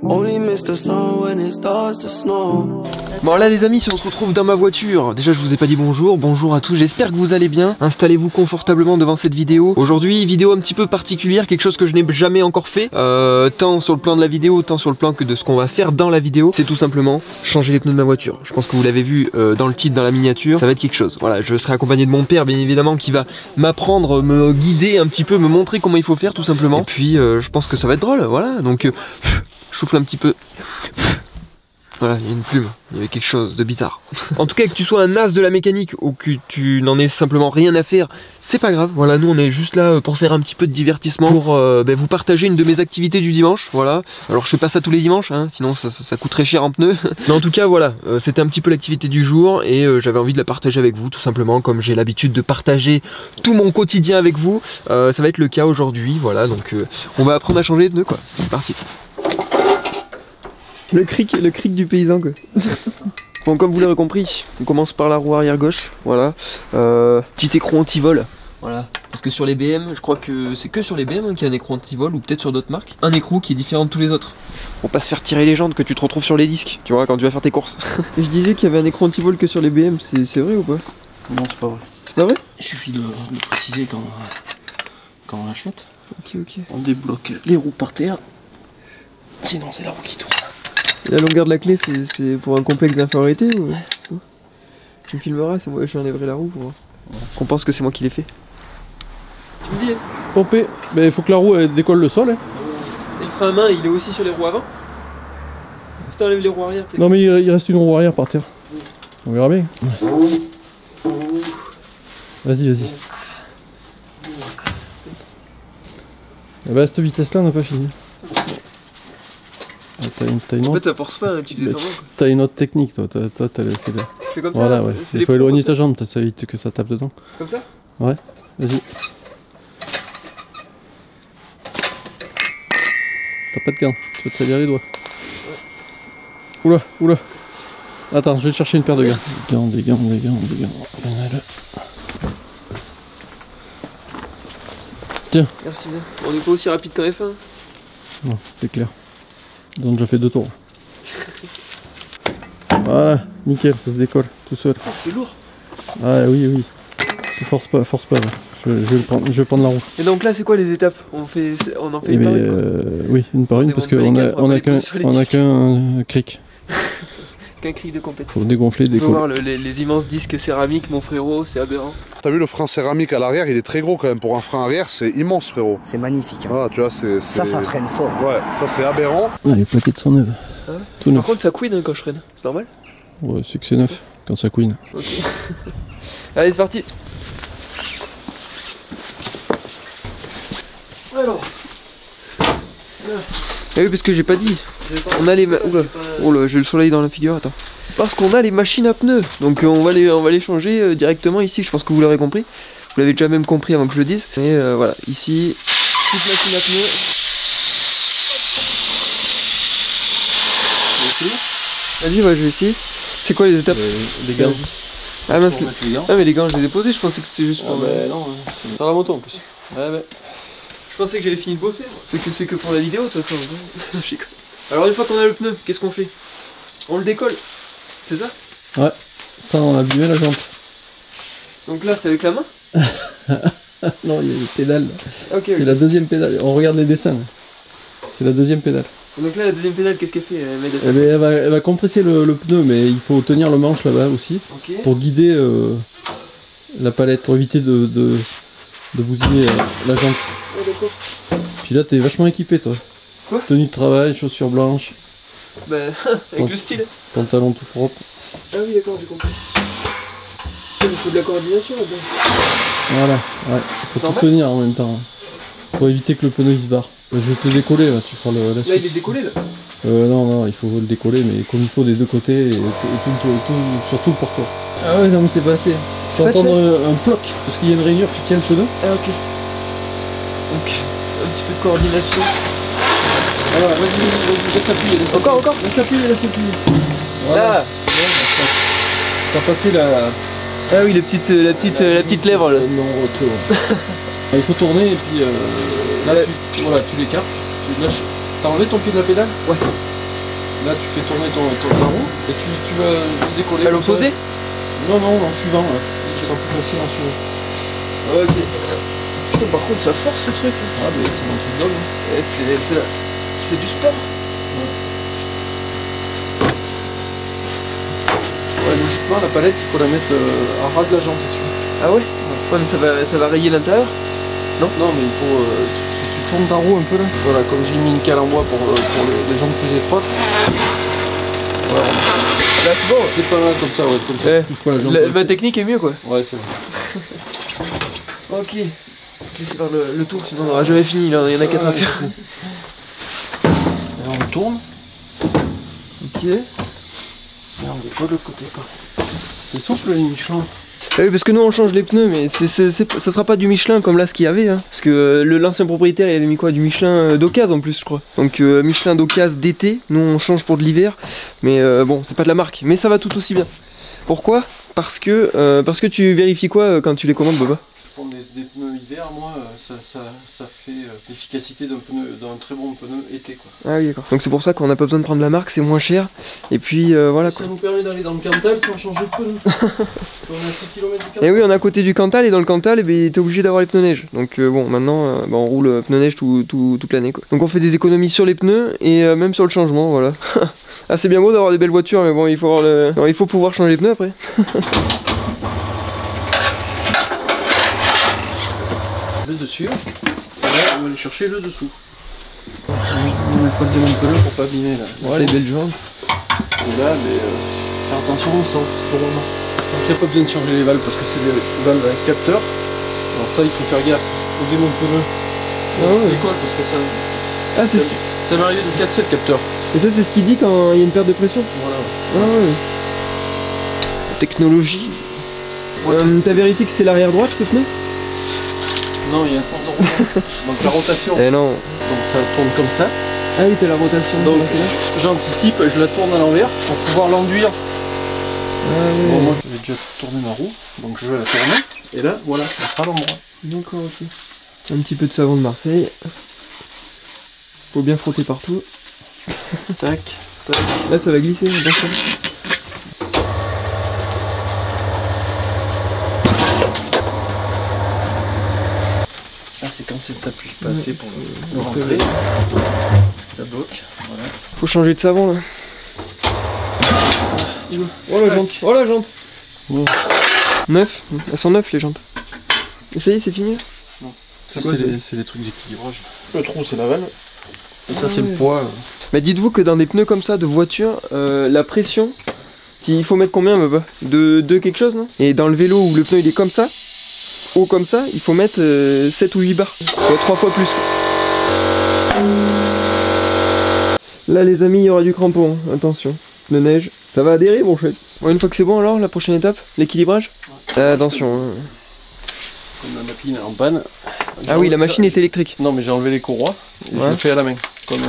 Bon là les amis, si on se retrouve dans ma voiture, déjà je vous ai pas dit bonjour à tous, j'espère que vous allez bien. Installez-vous confortablement devant cette vidéo. Aujourd'hui, vidéo un petit peu particulière, quelque chose que je n'ai jamais encore fait, tant sur le plan de la vidéo, tant sur le plan que de ce qu'on va faire dans la vidéo. C'est tout simplement changer les pneus de ma voiture. Je pense que vous l'avez vu dans le titre, dans la miniature, ça va être quelque chose. Voilà, je serai accompagné de mon père bien évidemment qui va m'apprendre, me guider un petit peu, me montrer comment il faut faire tout simplement. Et puis je pense que ça va être drôle, voilà, donc je souffle un petit peu. Voilà, il y a une plume, il y avait quelque chose de bizarre. En tout cas, que tu sois un as de la mécanique ou que tu n'en aies simplement rien à faire, c'est pas grave. Voilà, nous on est juste là pour faire un petit peu de divertissement, pour vous partager une de mes activités du dimanche. Voilà, alors je fais pas ça tous les dimanches, hein, sinon ça coûterait cher en pneus. Mais en tout cas, voilà, c'était un petit peu l'activité du jour et j'avais envie de la partager avec vous, tout simplement, comme j'ai l'habitude de partager tout mon quotidien avec vous. Ça va être le cas aujourd'hui, voilà, donc on va apprendre à changer les pneus, quoi. C'est parti. Le cric du paysan quoi. Bon, comme vous l'avez compris, on commence par la roue arrière gauche, voilà. Petit écran anti-vol, voilà. Parce que sur les BM, je crois que c'est que sur les BM qu'il y a un écran anti-vol, ou peut-être sur d'autres marques. Un écrou qui est différent de tous les autres. Pour pas se faire tirer les jantes que tu te retrouves sur les disques, tu vois, quand tu vas faire tes courses. Je disais qu'il y avait un écran anti-vol que sur les BM, c'est vrai ou pas? Non, c'est pas vrai. C'est pas vrai? Il suffit de préciser quand on l'achète. Ok. On débloque les roues par terre, sinon c'est la roue qui tourne. La longueur de la clé, c'est pour un complexe d'infériorité ou... Tu me filmeras, c'est moi, j'enlèverai la roue pour voir. Qu'on pense que c'est moi qui l'ai fait. Tu me dis, hein. Pompé, mais il faut que la roue elle décolle le sol. Hein. Et le frein à main, il est aussi sur les roues avant? Si t'enlèves les roues arrière, peut-être. Non mais il reste une roue arrière par terre. On verra bien. Vas-y. Et bah à cette vitesse là on n'a pas fini. T'as une en autre... fait ça force pas, hein, tu faisais semblant quoi. T'as une autre technique toi, t'as laissé là. Je fais comme voilà, ça, ouais. Il faut éloigner ta jambe, ça évite que ça tape dedans. Comme ça? Ouais, vas-y. T'as pas de gants, tu vas te salir les doigts. Ouais. Oula. Attends, je vais te chercher une paire de gants. Des gants. Tiens. Merci bien. On n'est pas aussi rapide qu'en F1. Non, c'est clair. Ils ont déjà fait 2 tours. Voilà, nickel, ça se décolle tout seul. Oh, c'est lourd. Ah oui. Force pas. Là. Je vais prendre la roue. Et donc là, c'est quoi les étapes? On en fait une par une. Oui, une par une parce qu'on a qu'un cric. Qu'un cric de compétition. Faut dégonfler, décoller. On peut voir les immenses disques céramiques, mon frérot, c'est aberrant. T'as vu le frein céramique à l'arrière, il est très gros quand même. Pour un frein arrière, c'est immense, frérot. C'est magnifique. Hein. Ah, tu vois, ça freine fort. Ouais, ça c'est aberrant. Ah, les plaquettes sont neuves. Ah ouais. Tout neuf. Par contre, ça couine hein, quand je freine, c'est normal? Ouais, c'est que c'est neuf quand ça couine. Ok. Allez, c'est parti. Alors. Ah oui, parce que j'ai pas dit. On a les oula, j'ai le soleil dans la figure, attends. Parce qu'on a les machines à pneus. Donc on va les changer directement ici, je pense que vous l'aurez compris. Vous l'avez déjà même compris avant que je le dise. Et voilà, ici, toute machine à pneus. Vas-y, ouais, je vais essayer. C'est quoi les étapes? Les gants. Ah mince, ah mais les gants je les ai posés, je pensais que c'était juste pour... non, c'est sur la moto en plus. Ouais. Je pensais que j'avais fini de bosser. C'est que pour la vidéo de toute façon. Alors une fois qu'on a le pneu, qu'est-ce qu'on fait? On le décolle. C'est ça? Ouais. Ça on a abîmé la jambe. Donc là c'est avec la main? Non, il y a les pédales. Okay. C'est la deuxième pédale. On regarde les dessins. C'est la deuxième pédale. Donc là la deuxième pédale, qu'est-ce qu'elle fait? Elle va compresser le pneu, mais il faut tenir le manche là-bas aussi. Okay. Pour guider la palette, pour éviter de bousiller la jante. Ouais, d'accord. Puis là t'es vachement équipé toi. Quoi? Tenue de travail, chaussures blanches. Bah avec le style. Pantalon tout propre. Ah oui d'accord, j'ai compris. Il faut de la coordination là-dedans. Voilà, ouais. Faut tout tenir en même temps. Hein. Pour éviter que le pneu il se barre. Je vais te le décoller là, tu feras la suite. Là il est décollé là? Non, il faut le décoller mais comme il faut des deux côtés et sur tout le porteur. Ah ouais non mais c'est pas assez. Faut entendre un ploc parce qu'il y a une rainure qui tient le pneu. Ah ok. Donc un petit peu de coordination. Alors vas-y, laisse appuyer. Encore Laisse appuyer. Voilà. Là. T'as passé la... Ah oui, la petite lèvre là. Non, retour. Il faut tourner et puis là, tu l'écartes, tu lâches. T'as enlevé ton pied de la pédale? Ouais. là tu fais tourner ton tarot et tu vas le décoller. À l'opposé? Non, non, en suivant là. Ce sera plus facile en suivant. Ok. Putain, par contre, ça force ce truc. Ah, mais c'est un truc d'homme. Hein. C'est du sport. Ouais, logiquement, la palette, il faut la mettre à ras de la jambe, c'est sûr. Ah ouais? Ouais, mais ça va rayer l'intérieur? Non, mais il faut. Tu tournes ta roue un peu là. Voilà, comme j'ai mis une cale en bois pour les jambes plus étroites. Voilà. Là, c'est bon. C'est pas mal comme ça, ouais. Comme ça, tu touches pas la jambe. Ma technique est mieux, quoi. Ouais, c'est bon. Ok. Laissez faire le tour, sinon on n'aura jamais fini, là. Il y en a 4 à faire. Là, on tourne. Ok. Là, on décolle de l'autre côté, quoi. C'est souple, les Michelin. Ah oui, parce que nous on change les pneus, mais ça sera pas du Michelin comme là ce qu'il y avait, hein. Parce que l'ancien propriétaire il avait mis quoi? Du Michelin d'occasion en plus, je crois. Donc Michelin d'occasion d'été, nous on change pour de l'hiver. Mais bon, c'est pas de la marque, mais ça va tout aussi bien. Pourquoi? Parce que tu vérifies quoi quand tu les commandes, Boba? Prendre des pneus hiver, moi, ça fait l'efficacité d'un très bon pneu été, quoi. Ah oui, d'accord. Donc c'est pour ça qu'on n'a pas besoin de prendre la marque, c'est moins cher. Et puis voilà quoi. Ça nous permet d'aller dans le Cantal sans changer de pneu. On a 6 km du Cantal. Et oui, on est à côté du Cantal, et dans le Cantal, t'es obligé d'avoir les pneus neige. Donc bon, maintenant, on roule pneus neige toute l'année, quoi. Donc on fait des économies sur les pneus et même sur le changement, voilà. Ah, c'est bien beau d'avoir des belles voitures, mais bon, il faut pouvoir changer les pneus après. Le dessus, et là on va aller chercher le dessous. On met pas le démon de pneu pour pas abîmer là. Ouais, les belles jambes. Et là, mais faire attention au sens, pour le moment. Donc il n'y a pas besoin de changer les valves parce que c'est des valves avec capteur. Alors ça, il faut faire gaffe au démon de pneu. Ah ouais. Décolle parce que ça. Ah, Ça m'est arrivé de casser le capteur. Et ça, c'est ce qu'il dit quand il y a une perte de pression? Voilà. Ah ouais. Technologie. T'as vérifié que c'était l'arrière droite ce pneu? Non, il y a un sens de roulement. Donc la rotation. Eh non. Donc ça tourne comme ça. Ah oui, t'as la rotation. Donc j'anticipe, je la tourne à l'envers pour pouvoir l'enduire. Ah ouais. Bon, moi je vais déjà tourner ma roue, donc je vais la tourner. Et là, voilà, elle sera à l'endroit. D'accord, ok. Un petit peu de savon de Marseille. Faut bien frotter partout. Tac, tac. Là, ça va glisser, attention. Là, c'est quand c'est t'appuies pas assez pour le rentrer. Ça bloque, voilà. Faut changer de savon là. Oh la jante, oh la jante. Bon. Neuf, elles sont neuves les jantes. Et ça y est, c'est fini là? Non. C'est Ça, quoi, c'est les trucs d'équilibrage. Le trou, c'est la vanne. Et ça, c'est le poids. Mais dites-vous que dans des pneus comme ça de voiture, la pression, il faut mettre combien, Baba? De quelque chose, non? Et dans le vélo où le pneu il est comme ça, haut comme ça, il faut mettre 7 ou 8 bars. Soit 3 fois plus. Là les amis, il y aura du crampon, hein. Attention. De neige. Ça va adhérer, bon chouette. Bon, une fois que c'est bon alors, la prochaine étape, l'équilibrage. Ouais. Attention. Hein. Comme la machine est en panne. Ah oui, la machine est électrique. Non, mais j'ai enlevé les courroies et je le fais à la main. Comme,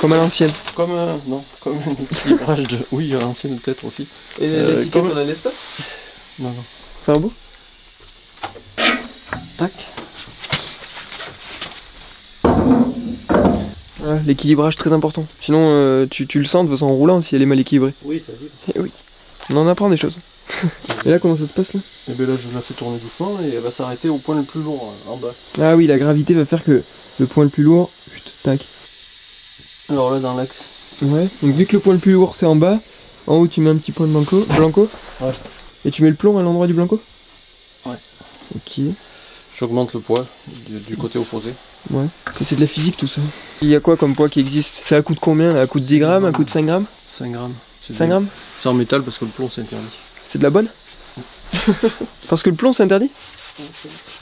comme à l'ancienne. Comme un équilibrage de. Oui, à l'ancienne peut-être aussi. Et l'étiquette, comme... on la laisse pas? Non, non. C'est un bout. Tac. Voilà, l'équilibrage très important. Sinon, tu le sens de façon roulant si elle est mal équilibrée. Oui, ça dit. Et oui. On en apprend des choses. Et là, comment ça se passe là? Et bien là, je la fais tourner doucement et elle va s'arrêter au point le plus lourd en bas. Ah oui, la gravité va faire que le point le plus lourd. Chut, tac. Alors là, dans l'axe. Ouais, donc vu que le point le plus lourd c'est en bas, en haut tu mets un petit point de blanco. Ouais. Et tu mets le plomb à l'endroit du blanco? Ouais. Ok. J'augmente le poids du côté opposé. Ouais. C'est de la physique tout ça. Il y a quoi comme poids qui existe? C'est à coup de combien là? À coup de 10 grammes? À coup de 5 grammes? 5 grammes. 5 grammes? C'est en métal parce que le plomb c'est interdit. C'est de la bonne? Parce que le plomb c'est interdit?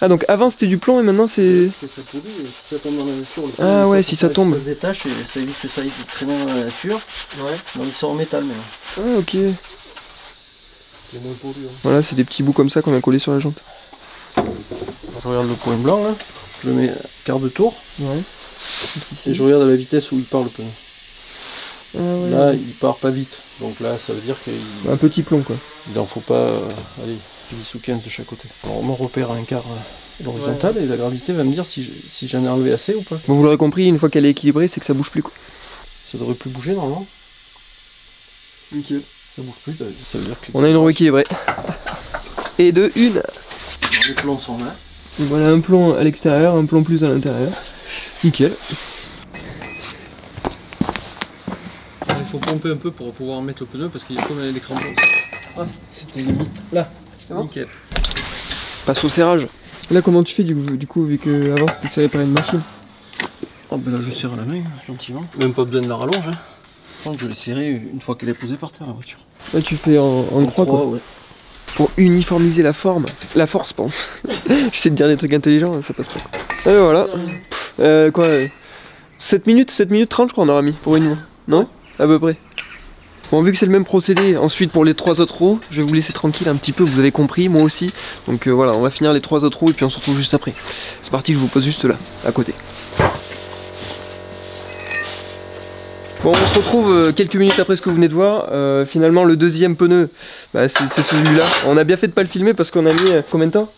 Ah donc avant c'était du plomb et maintenant c'est... Si ça tombe dans la nature, le plomb, ah ouais, si ça tombe. Ça se détache et ça évite que ça aille traîner dans la nature. Ouais. Donc ils sont en métal maintenant. Ah ok. C'est moins polluant. Voilà, c'est des petits bouts comme ça qu'on a collés sur la jante. Je regarde le point blanc là, je le mets quart de tour. Ouais. Et je regarde à la vitesse où il part le pneu. Ah ouais. Là il part pas vite, donc là ça veut dire qu'il un petit plomb quoi. Il en faut pas, allez, 10 ou 15 de chaque côté. Alors on me repère à un quart l'horizontale et la gravité va me dire si j'en ai enlevé assez ou pas. Bon, vous l'aurez compris, une fois qu'elle est équilibrée, c'est que ça bouge plus quoi. Ça devrait plus bouger normalement. Nickel. Ça bouge plus, ça veut dire que... On a une roue équilibrée. Et de une. Les plombs sont là. Donc voilà un plomb à l'extérieur, un plomb plus à l'intérieur. Nickel. Il faut pomper un peu pour pouvoir mettre le pneu parce qu'il y a comme les crampons. Ah, c'était limite. Là, nickel. Passe au serrage. Là comment tu fais du coup vu que avant c'était serré par une machine? Oh ben là je serre à la main, gentiment. Même pas besoin de la rallonge. Hein. Je pense que je l'ai serré une fois qu'elle est posée par terre la voiture. Là tu fais en croix quoi. Ouais. Pour uniformiser la forme. La force pardon. J'essaie de dire des trucs intelligents, ça passe pas. Et voilà. Quoi 7 minutes 30 je crois on aura mis pour une. Non? À peu près. Bon vu que c'est le même procédé, ensuite pour les 3 autres roues, je vais vous laisser tranquille un petit peu, vous avez compris, moi aussi. Donc voilà, on va finir les 3 autres roues et puis on se retrouve juste après. C'est parti, je vous pose juste là, à côté. Bon on se retrouve quelques minutes après ce que vous venez de voir. Finalement le deuxième pneu, bah, c'est celui-là. On a bien fait de pas le filmer parce qu'on a mis combien de temps?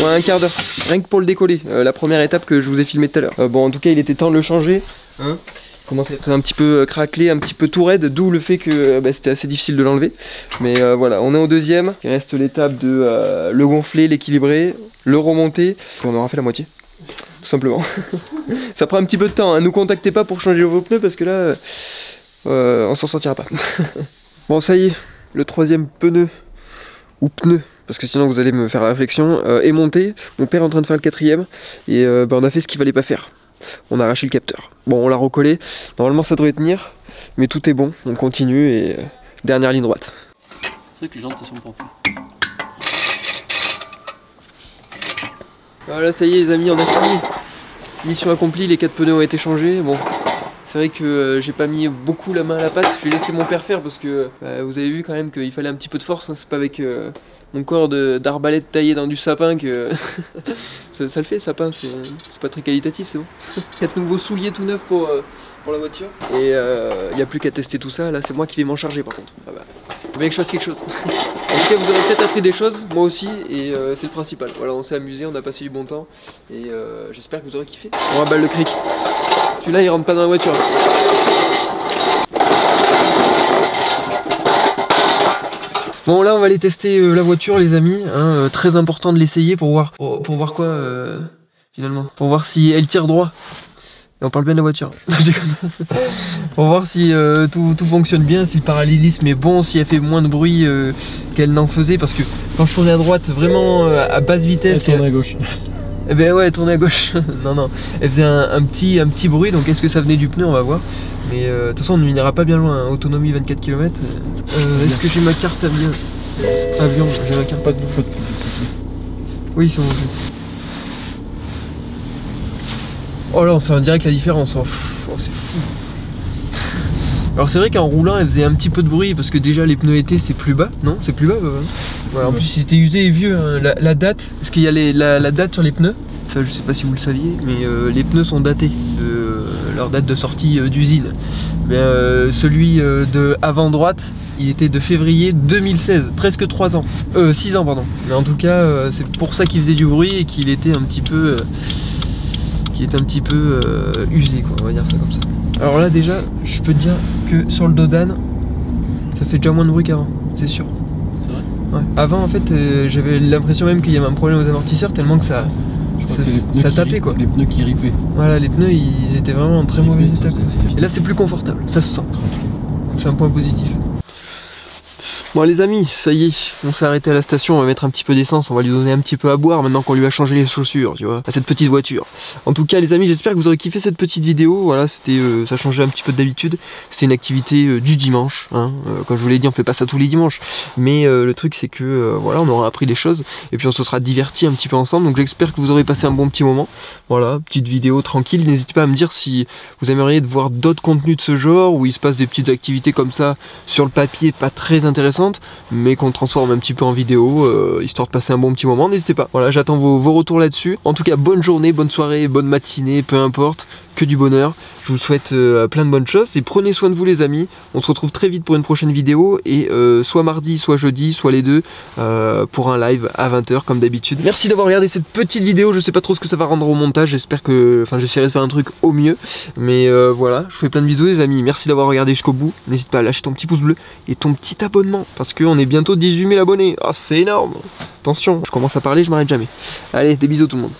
Ouais, un quart d'heure. Rien que pour le décoller, la première étape que je vous ai filmé tout à l'heure. Bon en tout cas il était temps de le changer. Hein, commence à être un petit peu craquelé, un petit peu tout raide, d'où le fait que c'était assez difficile de l'enlever. Mais voilà, on est au deuxième. Il reste l'étape de le gonfler, l'équilibrer, le remonter. Puis on aura fait la moitié, tout simplement. Ça prend un petit peu de temps, hein. Nous contactez pas pour changer vos pneus parce que là, on s'en sortira pas. Bon ça y est, le troisième pneu, ou pneu, parce que sinon vous allez me faire la réflexion, est monté. Mon père est en train de faire le quatrième et on a fait ce qu'il fallait pas faire. On a arraché le capteur. Bon on l'a recollé, normalement ça devrait tenir, mais tout est bon, on continue et dernière ligne droite. C'est vrai que les jantes sont portées. Voilà ça y est les amis, on a fini. Mission accomplie, les 4 pneus ont été changés. Bon, c'est vrai que j'ai pas mis beaucoup la main à la pâte, j'ai laissé mon père faire parce que vous avez vu quand même qu'il fallait un petit peu de force, hein. C'est pas avec mon corps d'arbalète taillé dans du sapin que ça le fait, sapin, c'est pas très qualitatif, c'est bon. 4 nouveaux souliers tout neufs pour la voiture et il n'y a plus qu'à tester tout ça. Là c'est moi qui vais m'en charger par contre. Ah bah, faut bien que je fasse quelque chose. En tout cas vous aurez peut-être appris des choses, moi aussi, et c'est le principal. Voilà, on s'est amusé, on a passé du bon temps et j'espère que vous aurez kiffé. On raballe le cric. Celui-là il rentre pas dans la voiture. Bon là on va aller tester la voiture les amis, hein, très important de l'essayer pour voir quoi finalement, pour voir si elle tire droit. Et on parle bien de la voiture. Pour voir si tout fonctionne bien, si le parallélisme est bon, si elle fait moins de bruit qu'elle n'en faisait, parce que quand je tournais à droite vraiment à basse vitesse... Elle tournait à gauche. Eh ben ouais, elle tournait à gauche. non, elle faisait un petit bruit, donc est-ce que ça venait du pneu, on va voir. Mais de toute façon on n'ira pas bien loin, hein. Autonomie 24 km. Est-ce que j'ai ma carte avion? J'ai ma carte. Pas de publicité. Oui, c'est bon. Oh là, on sent en direct la différence. Oh, c'est fou. Alors c'est vrai qu'en roulant, elle faisait un petit peu de bruit parce que déjà les pneus étaient c'est plus bas, non? C'est plus bas. Voilà, en plus c'était usé et vieux. Hein. La date, parce qu'il y a la date sur les pneus. Ça, je sais pas si vous le saviez, mais les pneus sont datés de leur date de sortie d'usine. Celui de avant droite, il était de février 2016, presque 3 ans. 6 ans pardon. Mais en tout cas, c'est pour ça qu'il faisait du bruit et qu'il était un petit peu usé quoi, on va dire ça comme ça. Alors là déjà, je peux te dire que sur le dos d'âne, ça fait déjà moins de bruit qu'avant, c'est sûr. C'est vrai? Ouais. Avant en fait, j'avais l'impression même qu'il y avait un problème aux amortisseurs tellement que ça tapait quoi. Les pneus qui ripaient. Voilà, les pneus ils étaient vraiment en très mauvais état. Et là c'est plus confortable, ça se sent. Donc c'est un point positif. Bon les amis, ça y est, on s'est arrêté à la station, on va mettre un petit peu d'essence, on va lui donner un petit peu à boire maintenant qu'on lui a changé les chaussures, tu vois, à cette petite voiture. En tout cas les amis, j'espère que vous aurez kiffé cette petite vidéo, voilà, c'était, ça changeait un petit peu d'habitude, c'était une activité du dimanche, hein. Comme je vous l'ai dit, on fait pas ça tous les dimanches, mais le truc c'est que, voilà, on aura appris des choses, et puis on se sera divertis un petit peu ensemble, donc j'espère que vous aurez passé un bon petit moment, voilà, petite vidéo tranquille, n'hésitez pas à me dire si vous aimeriez voir d'autres contenus de ce genre, où il se passe des petites activités comme ça, sur le papier, pas très intéressantes, mais qu'on transforme un petit peu en vidéo, histoire de passer un bon petit moment, n'hésitez pas. Voilà, j'attends vos retours là-dessus. En tout cas, bonne journée, bonne soirée, bonne matinée, peu importe, que du bonheur. Je vous souhaite plein de bonnes choses et prenez soin de vous les amis. On se retrouve très vite pour une prochaine vidéo et soit mardi, soit jeudi, soit les deux pour un live à 20 h comme d'habitude. Merci d'avoir regardé cette petite vidéo, je sais pas trop ce que ça va rendre au montage, j'espère que... Enfin j'essaierai de faire un truc au mieux. Mais voilà, je vous fais plein de bisous les amis, merci d'avoir regardé jusqu'au bout. N'hésite pas à lâcher ton petit pouce bleu et ton petit abonnement parce qu'on est bientôt 18 000 abonnés. Ah c'est énorme. Attention, je commence à parler, je m'arrête jamais. Allez, des bisous tout le monde.